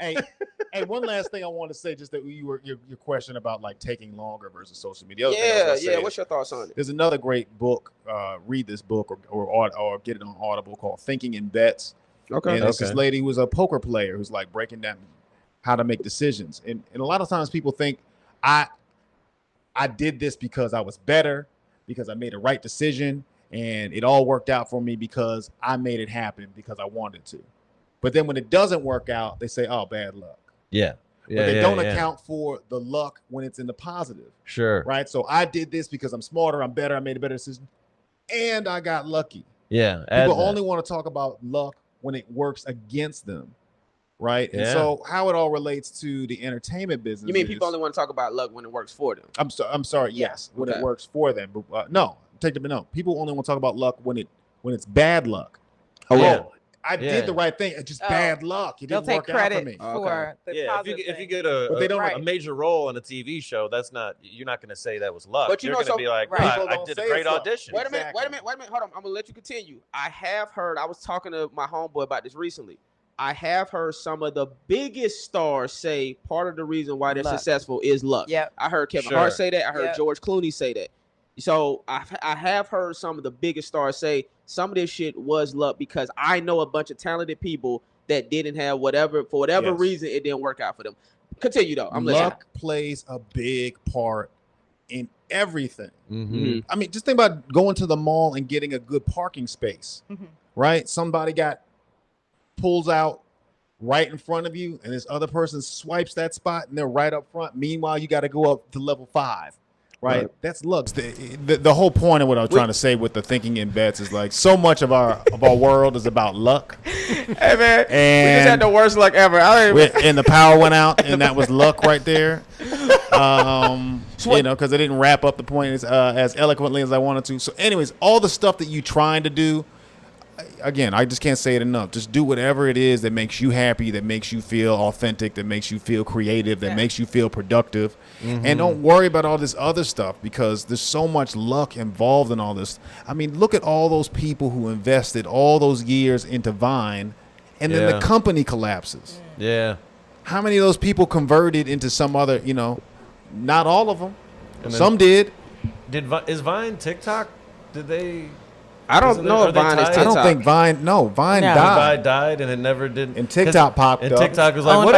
Hey, hey, one last thing I want to say, just that your question about like taking longer versus social media. The other thing I was gonna say What's your thoughts on it? there's another great book. Read this book or get it on Audible called Thinking in Bets. Okay. And it's this lady who was a poker player who's like breaking down how to make decisions. And a lot of times people think I did this because I was better, because I made a right decision, and it all worked out for me because I made it happen because I wanted to. But then when it doesn't work out, they say, "Oh, bad luck." Yeah. But they don't account for the luck when it's in the positive. Sure. Right? So I did this because I'm smarter, I'm better, I made a better decision, and I got lucky. Yeah. People only want to talk about luck when it works against them. Right? And so how it all relates to the entertainment business. You mean people only want to talk about luck when it works for them? I'm sorry, yes, when it works for them. But no, take the no. People only want to talk about luck when it's bad luck. Oh, yeah. I did the right thing. It's just bad luck. It didn't work out for me. For the positive if you thing. get a major role in a TV show, you're not going to say that was luck. But you're going to be like, I did a great audition. Wait a minute. Hold on. I'm gonna let you continue. I have heard. I was talking to my homeboy about this recently. I have heard some of the biggest stars say part of the reason why they're successful is luck. Yeah, I heard Kevin Hart say that. I heard George Clooney say that. So I have heard some of the biggest stars say some of this shit was luck, because I know a bunch of talented people that didn't have for whatever reason it didn't work out for them. Continue though. Luck plays a big part in everything. Mm-hmm. I mean, just think about going to the mall and getting a good parking space. Mm-hmm. Right? Somebody pulls out right in front of you, and this other person swipes that spot, and they're right up front. Meanwhile, you got to go up to level 5. Right? That's luck. The whole point of what I was trying to say with the thinking in bets is like so much of our world is about luck. Hey man, and we just had the worst luck ever. And the power went out, and that was luck right there. Because I didn't wrap up the point as eloquently as I wanted to. So, anyways, all the stuff that you're trying to do. Again, I just can't say it enough. Just do whatever it is that makes you happy, that makes you feel authentic, that makes you feel creative, that makes you feel productive. Mm-hmm. And don't worry about all this other stuff, because there's so much luck involved in all this. I mean, look at all those people who invested all those years into Vine, and then the company collapses. Yeah. How many of those people converted into some other, not all of them. Some did. Is Vine TikTok? Did they... I don't know if Vine is TikTok. I don't think Vine. No, Vine died. Vine died, and it never did. And TikTok popped up. And TikTok was like, what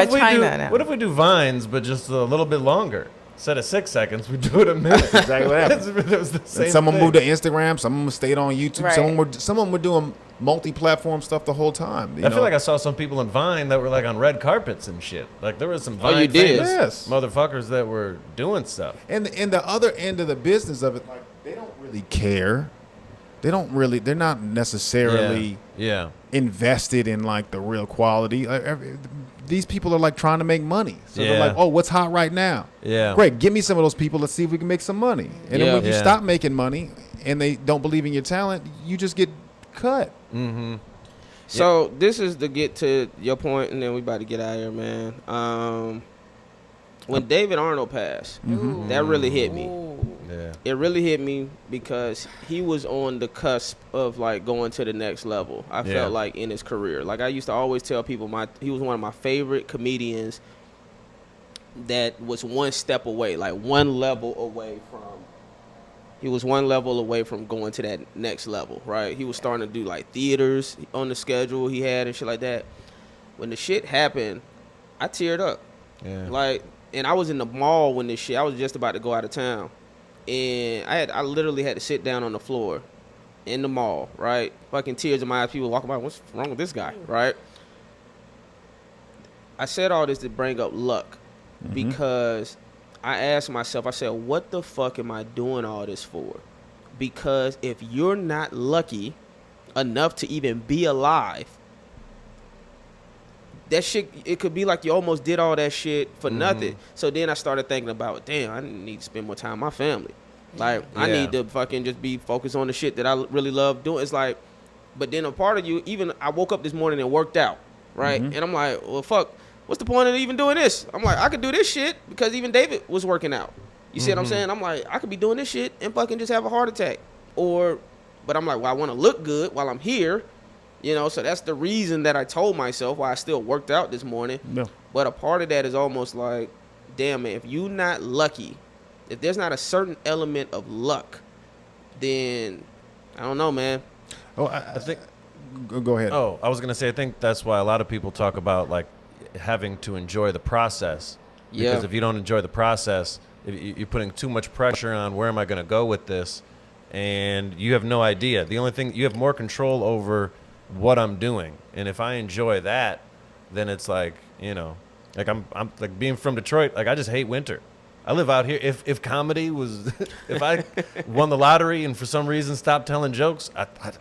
if we do Vines, but just a little bit longer? Instead of 6 seconds, we do it a minute. Exactly what happened. It was the same and someone thing. moved to Instagram. Some of them stayed on YouTube. Right. Some of them were doing multi-platform stuff the whole time. I feel like I saw some people in Vine that were like on red carpets and shit. Like there was some Vine famous motherfuckers that were doing stuff. And the other end of the business of it, like they don't really care. They're not necessarily invested in like the real quality. These people are like trying to make money. So they're like, oh, what's hot right now? Yeah. Great. Give me some of those people. Let's see if we can make some money. And then when you stop making money and they don't believe in your talent, you just get cut. Mm-hmm. So this is to get to your point, and then we about to get out of here, man. When David Arnold passed, that really hit me. Yeah. It really hit me because he was on the cusp of like going to the next level. I felt like in his career. Like I used to always tell people he was one of my favorite comedians that was one step away, like one level away from going to that next level, right? He was starting to do like theaters on the schedule he had and shit like that. When the shit happened, I teared up. Yeah. And I was in the mall when I was just about to go out of town. And I literally had to sit down on the floor in the mall, right? Fucking tears in my eyes. People walking by, what's wrong with this guy, right? I said all this to bring up luck because I asked myself, I said, what the fuck am I doing all this for? Because if you're not lucky enough to even be alive, that shit, it could be like you almost did all that shit for nothing. So then I started thinking about, damn, I need to spend more time with my family. Like, I need to fucking just be focused on the shit that I really love doing. It's like, but then a part of you, even I woke up this morning and worked out, right? And I'm like, well, fuck, what's the point of even doing this? I'm like, I could do this shit because even David was working out. You see what I'm saying? I'm like, I could be doing this shit and fucking just have a heart attack. But I'm like, well, I want to look good while I'm here. So that's the reason that I told myself why I still worked out this morning. But a part of that is almost like, damn, man, if you not lucky, if there's not a certain element of luck, then I don't know, man. Oh, I think. Go ahead. Oh, I was gonna say, I think that's why a lot of people talk about like having to enjoy the process. Because if you don't enjoy the process, you're putting too much pressure on where am I gonna go with this, and you have no idea. The only thing you have more control over what I'm doing, and if I enjoy that, then it's like, you know, like I'm like being from Detroit. Like I just hate winter. I live out here. If comedy was, if I won the lottery and for some reason stopped telling jokes,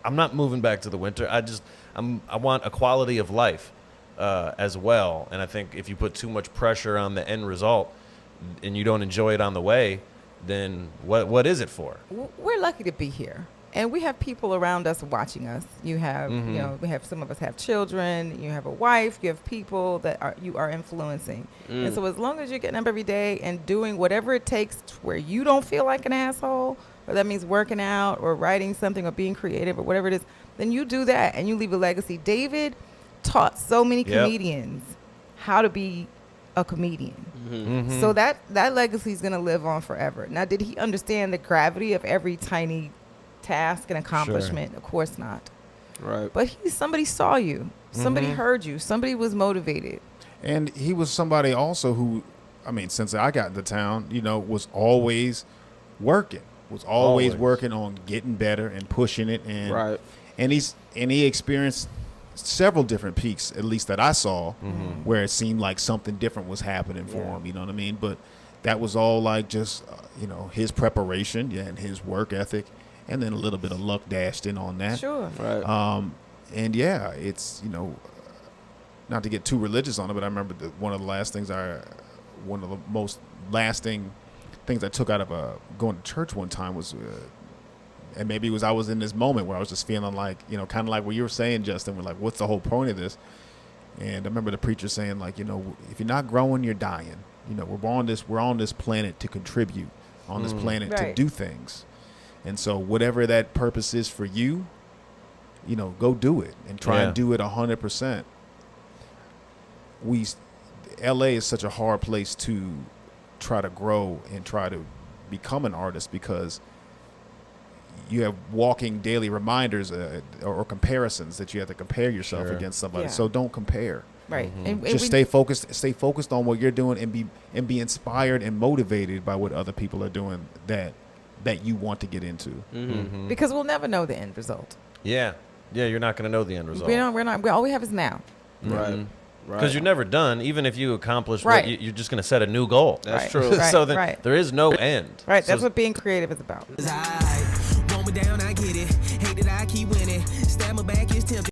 I'm not moving back to the winter. I want a quality of life as well. And I think if you put too much pressure on the end result and you don't enjoy it on the way, then what is it for? We're lucky to be here. And we have people around us watching us. You have, you know, we have, some of us have children. You have a wife. You have people that you are influencing. And so as long as you're getting up every day and doing whatever it takes to where you don't feel like an asshole, or that means working out or writing something or being creative or whatever it is, then you do that and you leave a legacy. David taught so many comedians how to be a comedian. So that legacy is going to live on forever. Now, did he understand the gravity of every tiny task and accomplishment? Sure. Of course not. Right. But somebody saw you. Somebody heard you. Somebody was motivated. And he was somebody also who, I mean, since I got into town, you know, was always working. Was always working on getting better and pushing it. And and he experienced several different peaks, at least that I saw, where it seemed like something different was happening for him. You know what I mean? But that was all like just you know, his preparation and his work ethic. And then a little bit of luck dashed in on that. Sure. Right. And yeah, it's, you know, not to get too religious on it, but I remember one of the most lasting things I took out of going to church one time was, and maybe it was I was in this moment where I was just feeling like, you know, kind of like what you were saying, Justin, we're like, what's the whole point of this? And I remember the preacher saying, like, you know, if you're not growing, you're dying. You know, we're on this planet to contribute, on this planet to do things. And so whatever that purpose is for you, you know, go do it and try and do it 100%. LA is such a hard place to try to grow and try to become an artist because you have walking daily reminders or comparisons that you have to compare yourself against somebody. So don't compare. Right. Mm-hmm. And just stay focused. Stay focused on what you're doing and be inspired and motivated by what other people are doing that you want to get into. Mm-hmm. Because we'll never know the end result. Yeah. Yeah, you're not going to know the end result. We're not. All we have is now. Right. Because you're never done. Even if you accomplish what you're just going to set a new goal. That's true. So then there is no end. Right. That's what being creative is about. Want me down, I get